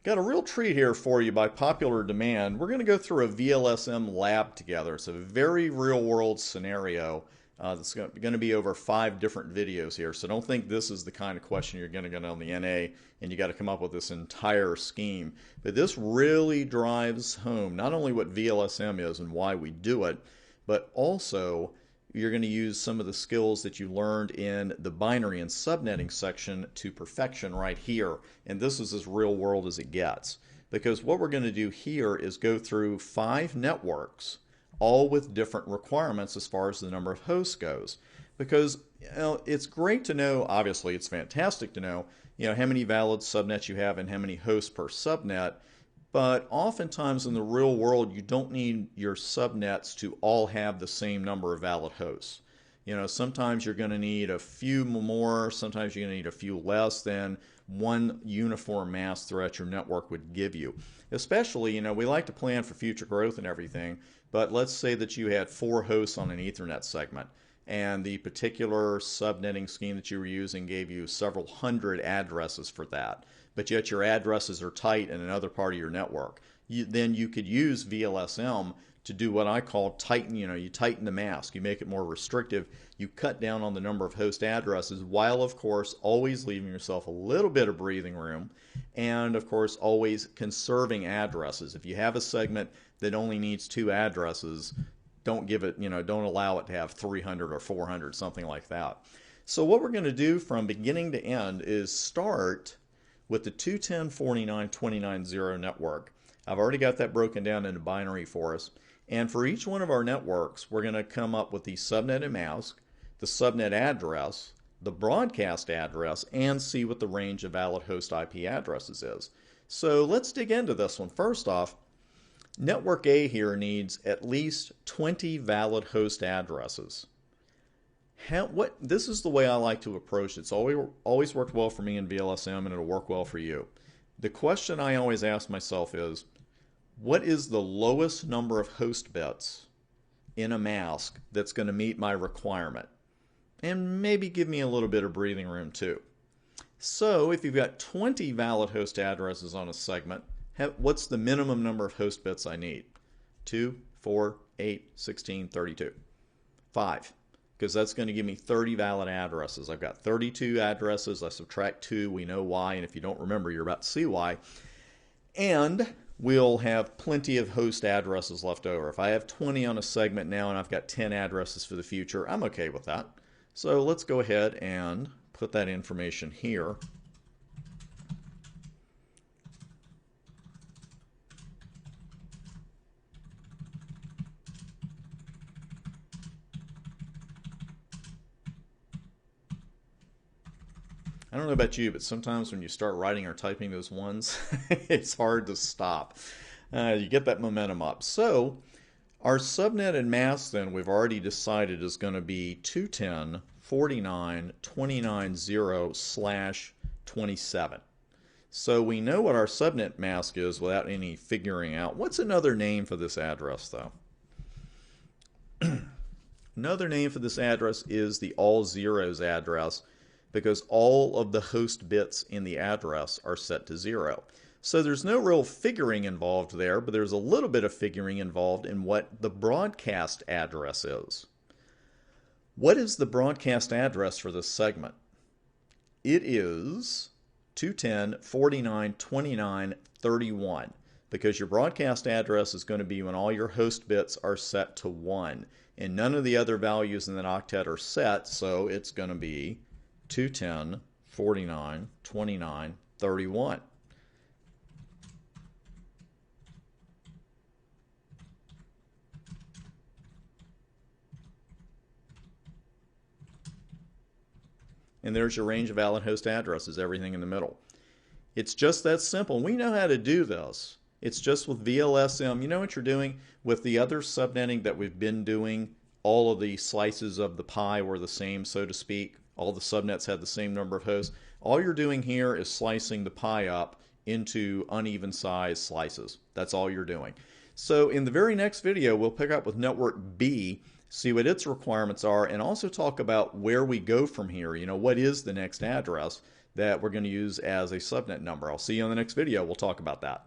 Got a real treat here for you by popular demand. We're going to go through a VLSM Lab together. It's a very real world scenario that's going to be over 5 different videos here. So don't think this is the kind of question you're going to get on the NA and you got to come up with this entire scheme. But this really drives home not only what VLSM is and why we do it, but also you're going to use some of the skills that you learned in the binary and subnetting section to perfection right here. And this is as real world as it gets. Because what we're going to do here is go through 5 networks, all with different requirements as far as the number of hosts goes. Because it's great to know, obviously it's fantastic to know, how many valid subnets you have and how many hosts per subnet. But oftentimes in the real world, you don't need your subnets to all have the same number of valid hosts. Sometimes you're going to need a few more, sometimes you're going to need a few less than one uniform mask throughout your network would give you. Especially, we like to plan for future growth and everything, but let's say that you had 4 hosts on an Ethernet segment, and the particular subnetting scheme that you were using gave you several hundred addresses for that. But yet your addresses are tight in another part of your network. Then you could use VLSM to do what I call tighten, you tighten the mask, you make it more restrictive, you cut down on the number of host addresses while of course always leaving yourself a little bit of breathing room and of course always conserving addresses. If you have a segment that only needs 2 addresses, don't give it, don't allow it to have 300 or 400, something like that. So what we're going to do from beginning to end is start with the 210.49.29.0 network. I've already got that broken down into binary for us. And for each one of our networks, we're going to come up with the subnet and mask, the subnet address, the broadcast address, and see what the range of valid host IP addresses is. So let's dig into this one. First off, network A here needs at least 20 valid host addresses. This is the way I like to approach it. It's always worked well for me in VLSM, and it'll work well for you. The question I always ask myself is, what is the lowest number of host bits in a mask that's going to meet my requirement? And maybe give me a little bit of breathing room too. So if you've got 20 valid host addresses on a segment, what's the minimum number of host bits I need? 2, 4, 8, 16, 32. 5. Because that's going to give me 30 valid addresses. I've got 32 addresses. I subtract 2. We know why. And if you don't remember, you're about to see why. And we'll have plenty of host addresses left over. If I have 20 on a segment now and I've got 10 addresses for the future, I'm okay with that. So let's go ahead and put that information here. I don't know about you, but sometimes when you start writing or typing those ones, it's hard to stop. You get that momentum up. So our subnet and mask then we've already decided is going to be 210.49.29.0/27. So we know what our subnet mask is without any figuring out. What's another name for this address though? Another name for this address is the all zeros address, because all of the host bits in the address are set to 0. So there's no real figuring involved there, but there's a little bit of figuring involved in what the broadcast address is. What is the broadcast address for this segment? It is 210.49.29.31, because your broadcast address is going to be when all your host bits are set to 1, and none of the other values in that octet are set, so it's going to be 210.49.29.31. And there's your range of valid host addresses, everything in the middle. It's just that simple. We know how to do this. It's just with VLSM. You know what you're doing with the other subnetting that we've been doing? All of the slices of the pie were the same, so to speak. All the subnets had the same number of hosts. All you're doing here is slicing the pie up into uneven sized slices. That's all you're doing. So in the very next video, we'll pick up with network B, see what its requirements are, and also talk about where we go from here. What is the next address? that we're going to use as a subnet number. I'll see you on the next video. We'll talk about that.